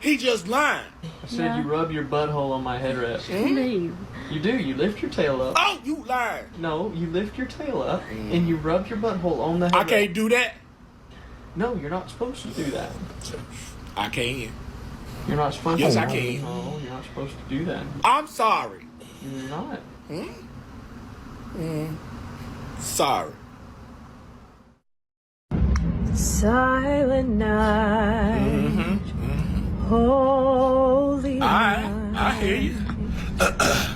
He just lying. I said you rub your butthole on my headrest. Leave. You do. You lift your tail up. Oh, you lying. No, you lift your tail up and you rub your butthole on the headrest. I can't do that. No, you're not supposed to do that. I can. You're not supposed Yes, to. I can. No, you're not supposed to do that. I'm sorry. You're not. Sorry. Silent night. Holy I hear you. night.